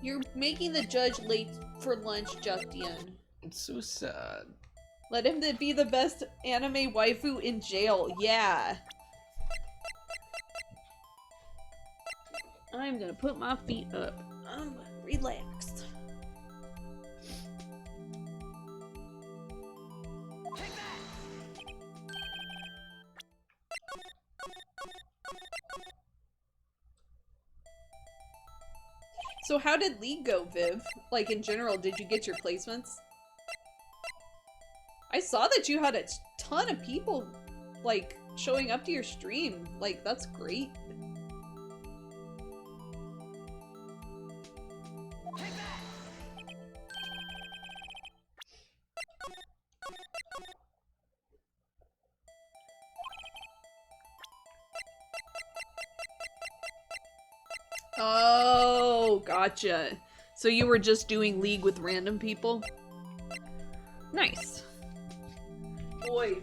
You're making the judge late for lunch, Justian. It's so sad. Let him be the best anime waifu in jail. Yeah. I'm gonna put my feet up. I'm relaxed. So how did League go, Viv? Like, in general, did you get your placements? I saw that you had a ton of people, like, showing up to your stream. Like, that's great. Oh, gotcha. So you were just doing League with random people? Nice. Boy.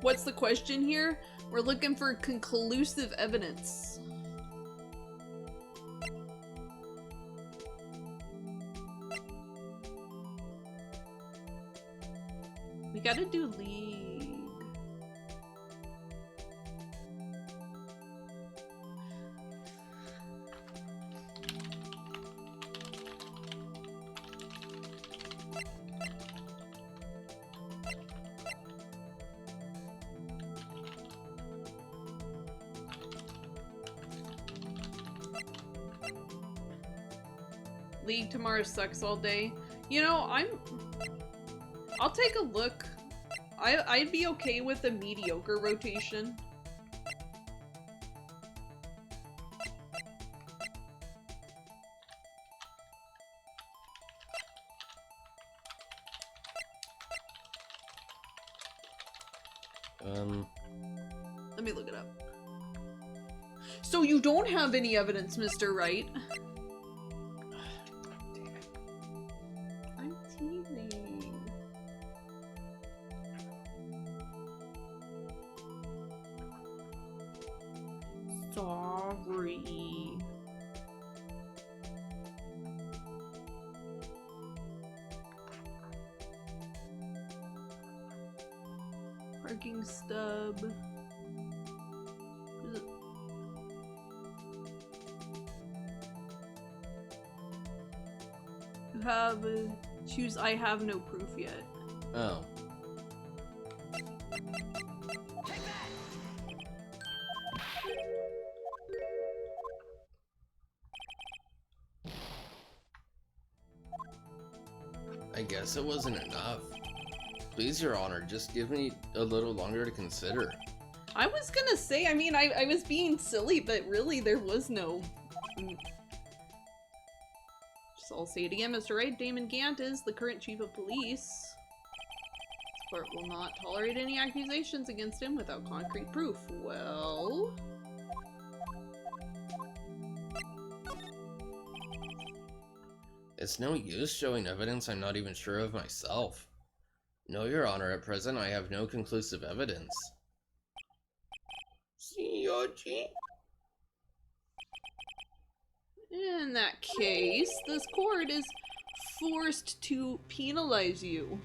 What's the question here? We're looking for conclusive evidence. We gotta do League. League tomorrow sucks all day. You know, I'll take a look. I'd be okay with a mediocre rotation. Let me look it up. So you don't have any evidence, Mr. Wright? I'm teasing. Sorry. Parking stub. You have choose I have no proof yet. Oh. I guess it wasn't enough. Please, Your Honor, just give me a little longer to consider. I was gonna say, I mean, I was being silly, but really there was no... Just I'll say it again, Mr. Wright, Damon Gant is the current chief of police. This court will not tolerate any accusations against him without concrete proof. Well... It's no use showing evidence I'm not even sure of myself. No, Your Honor, at present I have no conclusive evidence. In that case, this court is forced to penalize you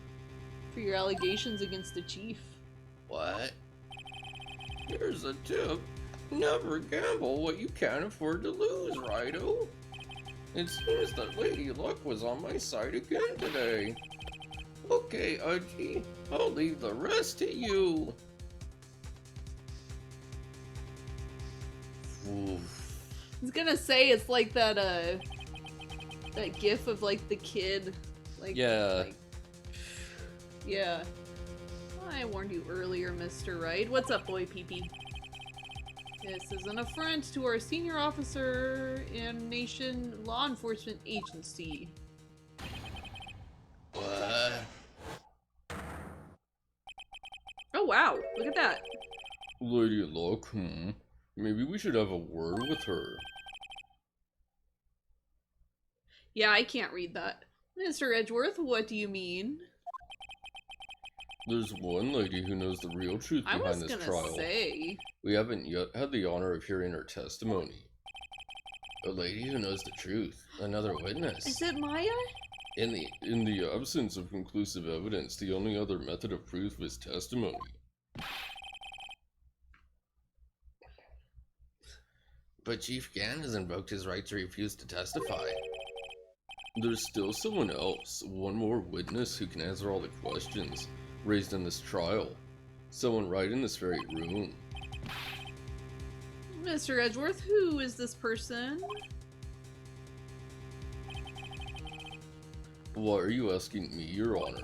for your allegations against the chief. What? Here's a tip. Never gamble what you can't afford to lose, Righto. It seems that Lady Luck was on my side again today. Okay, Udgy, I'll leave the rest to you. Oof. I was gonna say it's like that that gif of like the kid, like yeah. I warned you earlier, Mr. Wright. What's up, boy PP? This is an affront to our senior officer and nation law enforcement agency. What? Oh wow, look at that. Lady Luck, maybe we should have a word with her. Yeah, I can't read that. Mr. Edgeworth, what do you mean? There's one lady who knows the real truth I was behind this gonna trial. say. We haven't yet had the honor of hearing her testimony. A lady who knows the truth. Another witness. Is it Maya? In the absence of conclusive evidence, the only other method of proof is testimony. But Chief Gann has invoked his right to refuse to testify. There's still someone else, one more witness who can answer all the questions raised in this trial. Someone right in this very room. Mr. Edgeworth, who is this person? Why are you asking me, Your Honor?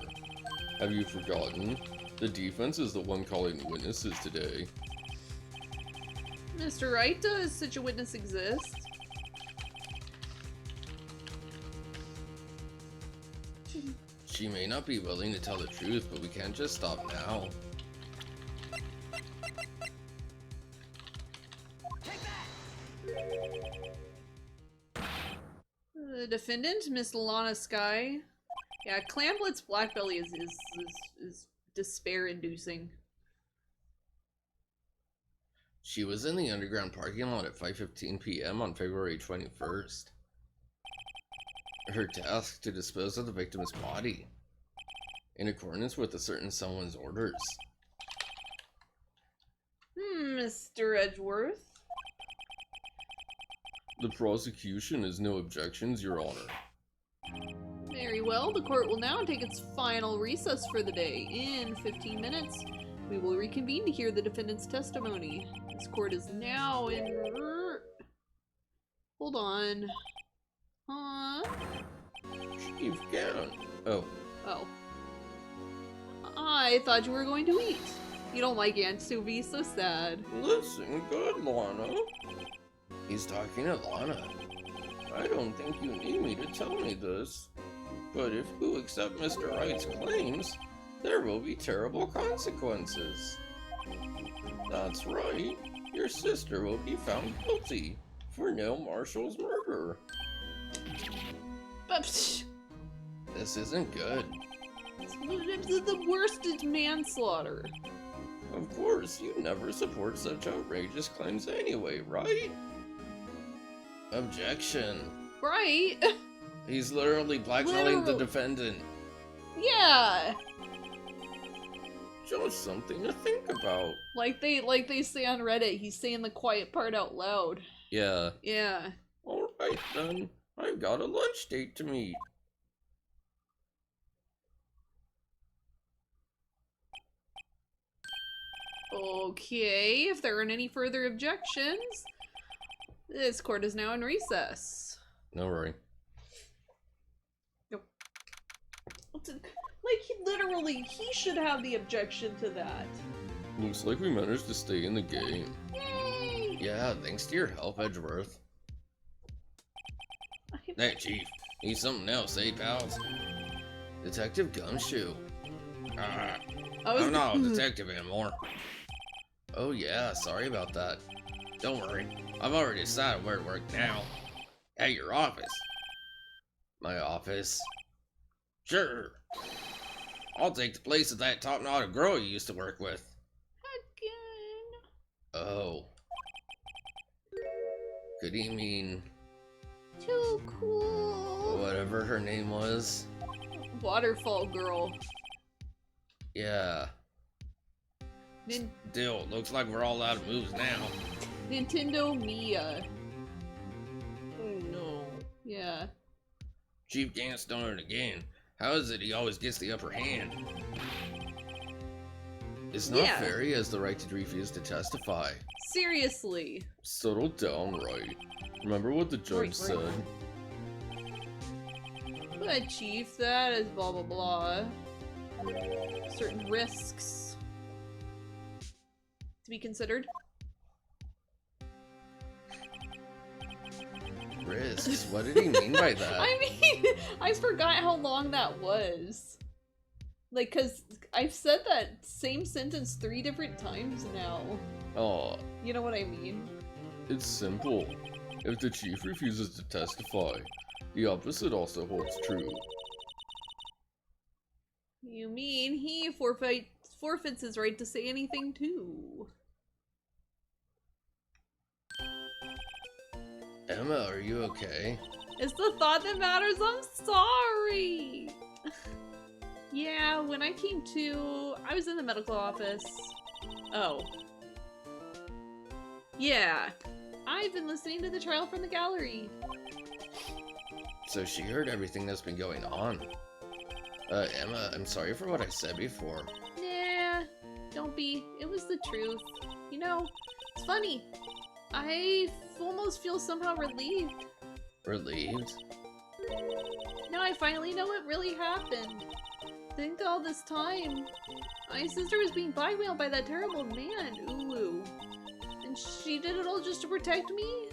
Have you forgotten? The defense is the one calling the witnesses today. Mr. Wright, does such a witness exist? She may not be willing to tell the truth, but we can't just stop now. The defendant, Miss Lana Sky. Yeah, Clamplet's black belly is despair-inducing. She was in the underground parking lot at 5:15 p.m. on February 21st. Her task to dispose of the victim's body, in accordance with a certain someone's orders. Mr. Edgeworth. The prosecution has no objections, Your Honor. Very well, the court will now take its final recess for the day. In 15 minutes, we will reconvene to hear the defendant's testimony. This court is now in... Hold on. Huh? Chief Gannon. Oh. Oh. I thought you were going to eat. You don't like anchovy, so sad. Listen good, Lana. He's talking to Lana. I don't think you need me to tell me this, but if you accept Mr. Wright's claims, there will be terrible consequences. That's right. Your sister will be found guilty for Neil Marshall's murder. But This isn't good. the worst is manslaughter. Of course, you never support such outrageous claims anyway, right? Objection. Right? He's literally blackmailing the defendant. Yeah. Just something to think about. Like they say on Reddit, he's saying the quiet part out loud. Yeah. Yeah. Alright then. I've got a lunch date to meet. Okay, if there aren't any further objections, this court is now in recess. No worry. Like, he should have the objection to that. Looks like we managed to stay in the game. Yay! Yeah, thanks to your help, Edgeworth. Hey, Chief. Need something else, eh, pals? Detective Gumshoe. I'm not a detective anymore. Oh yeah, sorry about that. Don't worry, I've already decided where to work now. At your office. My office? Sure. I'll take the place of that top-knotted girl you used to work with. Again. Oh. Good evening. Too cool. Whatever her name was. Waterfall girl. Yeah. Still, looks like we're all out of moves now. Nintendo Mia. Oh no. Yeah. Chief Gant's done it again. How is it he always gets the upper hand? It's not fair he has the right to refuse to testify. Seriously. Settle down, Wright. Remember what the judge said? But Chief, that is blah blah blah. Certain risks to be considered. Risks? What did he mean by that? I mean, I forgot how long that was. Like, cause I've said that same sentence 3 different times now. Oh. You know what I mean? It's simple. If the chief refuses to testify, the opposite also holds true. You mean he forfeits his right to say anything too? Emma, are you okay? It's the thought that matters. I'm sorry. Yeah, when I came to, I was in the medical office. Oh. Yeah. I've been listening to the trial from the gallery. So she heard everything that's been going on. Emma, I'm sorry for what I said before. Nah, don't be. It was the truth. You know, it's funny. I almost feel somehow relieved. Relieved? Now I finally know what really happened. Think all this time, my sister was being blackmailed by that terrible man, Ulu. And she did it all just to protect me?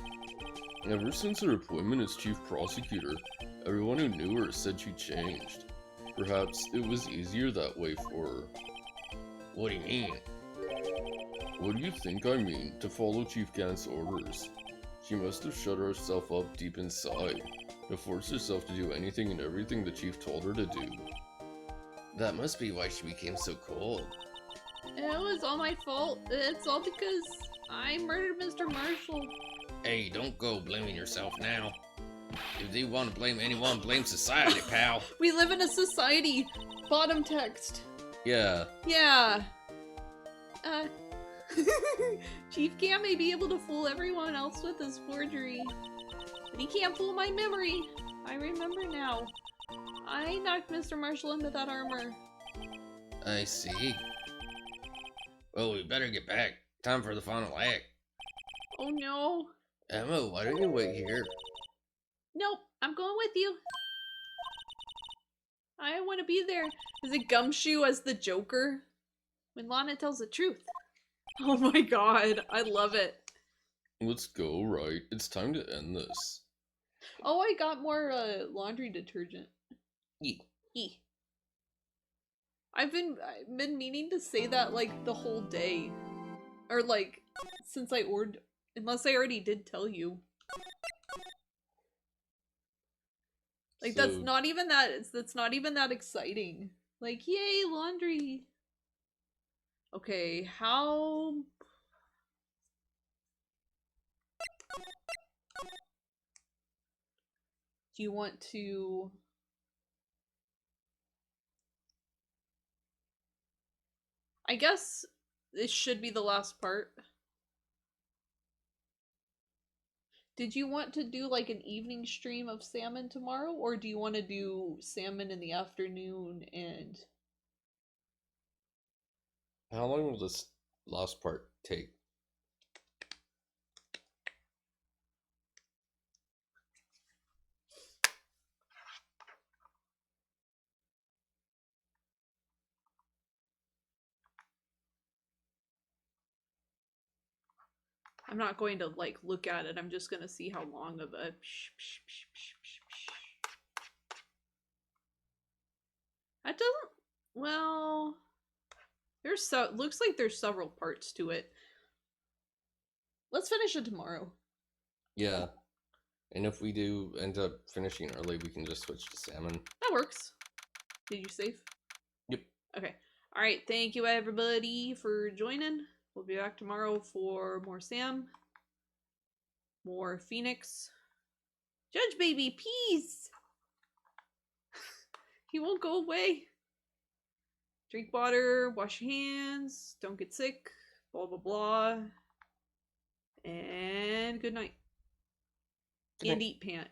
Ever since her appointment as chief prosecutor, everyone who knew her said she changed. Perhaps it was easier that way for her. What do you mean? What do you think I mean, to follow Chief Gant's orders? She must have shut herself up deep inside, to force herself to do anything and everything the chief told her to do. That must be why she became so cold. It was all my fault. It's all because I murdered Mr. Marshall. Hey, don't go blaming yourself now. If you want to blame anyone, blame society, pal. We live in a society. Bottom text. Yeah. Yeah. Chief Gant may be able to fool everyone else with his forgery, but he can't fool my memory. I remember now. I knocked Mr. Marshall into that armor. I see. Well, we better get back. Time for the final act. Oh no. Emma, why don't you wait here? Nope, I'm going with you. I want to be there. Is it Gumshoe as the Joker? When Lana tells the truth. Oh my god, I love it. Let's go, Wright. It's time to end this. Oh, I got more laundry detergent. Eat. E. I've been meaning to say that like the whole day. Or like since I ordered, unless I already did tell you. Like So, that's not even that exciting. Like, yay, laundry. Okay, how do you want to I guess this should be the last part. Did you want to do like an evening stream of salmon tomorrow, or do you want to do salmon in the afternoon and how long will this last part take? I'm not going to like look at it. I'm just going to see how long of a That doesn't well there's looks like there's several parts to it. Let's finish it tomorrow. Yeah. And if we do end up finishing early, we can just switch to salmon. That works. Did you save? Yep. Okay. All right. Thank you, everybody, for joining. We'll be back tomorrow for more Sam, more Phoenix. Judge baby, peace! He won't go away. Drink water, wash your hands, don't get sick, blah, blah, blah. And good night. Good night. And eat pant.